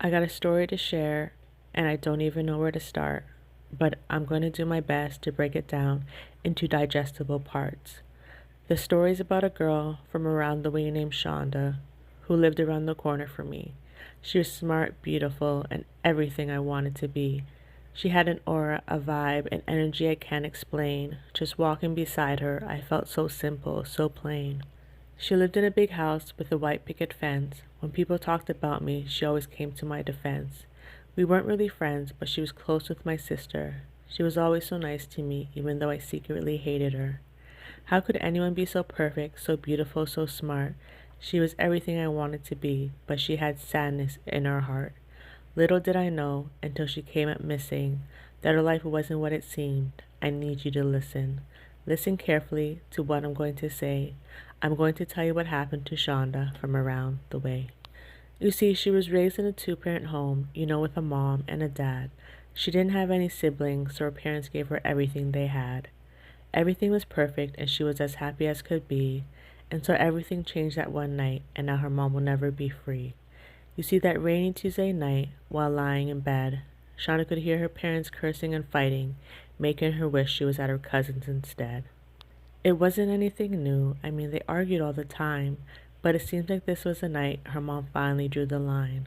I got a story to share, and I don't even know where to start, but I'm going to do my best to break it down into digestible parts. The story is about a girl from around the way named Shonda who lived around the corner from me. She was smart, beautiful, and everything I wanted to be. She had an aura, a vibe, an energy I can't explain. Just walking beside her, I felt so simple, so plain. She lived in a big house with a white picket fence. When people talked about me, she always came to my defense. We weren't really friends, but she was close with my sister. She was always so nice to me, even though I secretly hated her. How could anyone be so perfect, so beautiful, so smart? She was everything I wanted to be, but she had sadness in her heart. Little did I know, until she came up missing, that her life wasn't what it seemed. I need you to listen. Listen carefully to what I'm going to say. I'm going to tell you what happened to Shonda from around the way. You see, she was raised in a two-parent home, with a mom and a dad. She didn't have any siblings, so her parents gave her everything they had. Everything was perfect, and she was as happy as could be. And so everything changed that one night, and now her mom will never be free. You see, that rainy Tuesday night, while lying in bed, Shonda could hear her parents cursing and fighting, making her wish she was at her cousin's instead. It wasn't anything new. I mean, they argued all the time, but it seems like this was the night her mom finally drew the line.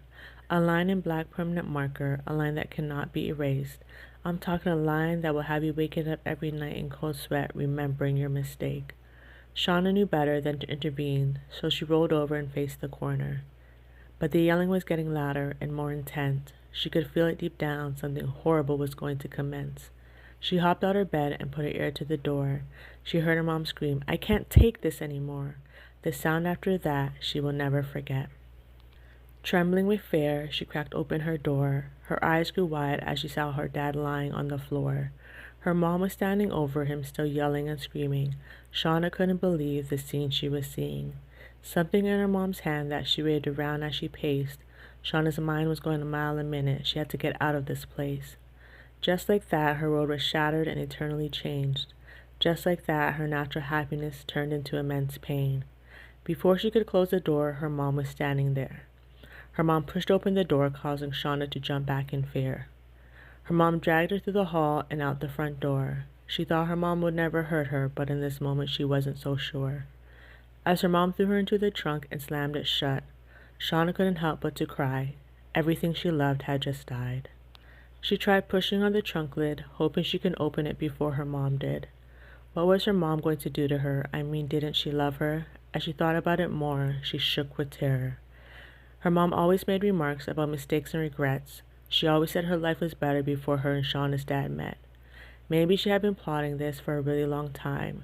A line in black permanent marker, a line that cannot be erased. I'm talking a line that will have you waking up every night in cold sweat, remembering your mistake. Shauna knew better than to intervene, so she rolled over and faced the corner. But the yelling was getting louder and more intense. She could feel it deep down, something horrible was going to commence. She hopped out of bed and put her ear to the door. She heard her mom scream, "I can't take this anymore." The sound after that she will never forget. Trembling with fear, she cracked open her door. Her eyes grew wide as she saw her dad lying on the floor. Her mom was standing over him, still yelling and screaming. Shauna couldn't believe the scene she was seeing. Something in her mom's hand that she waved around as she paced. Shauna's mind was going a mile a minute. She had to get out of this place. Just like that, her world was shattered and eternally changed. Just like that, her natural happiness turned into immense pain. Before she could close the door, her mom was standing there. Her mom pushed open the door, causing Shauna to jump back in fear. Her mom dragged her through the hall and out the front door. She thought her mom would never hurt her, but in this moment she wasn't so sure. As her mom threw her into the trunk and slammed it shut, Shauna couldn't help but to cry. Everything she loved had just died. She tried pushing on the trunk lid, hoping she could open it before her mom did. What was her mom going to do to her? I mean, didn't she love her? As she thought about it more, she shook with terror. Her mom always made remarks about mistakes and regrets. She always said her life was better before her and Shauna's dad met. Maybe she had been plotting this for a really long time.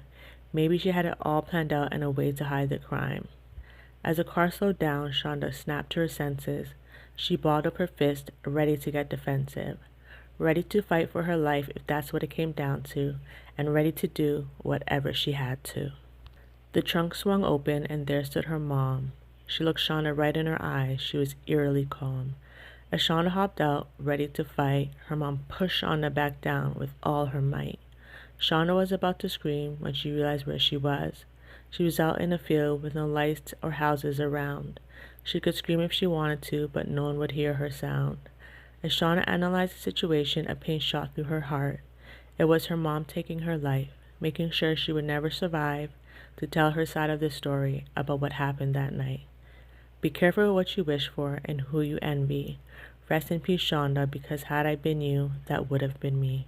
Maybe she had it all planned out and a way to hide the crime. As the car slowed down, Shonda snapped to her senses. She balled up her fist, ready to get defensive. Ready to fight for her life if that's what it came down to, and ready to do whatever she had to. The trunk swung open, and there stood her mom. She looked Shauna right in her eyes. She was eerily calm. As Shauna hopped out, ready to fight, her mom pushed Shauna back down with all her might. Shauna was about to scream when she realized where she was. She was out in a field with no lights or houses around. She could scream if she wanted to, but no one would hear her sound. As Shauna analyzed the situation, a pain shot through her heart. It was her mom taking her life, making sure she would never survive, to tell her side of the story about what happened that night. Be careful what you wish for and who you envy. Rest in peace, Shonda, because had I been you, that would have been me.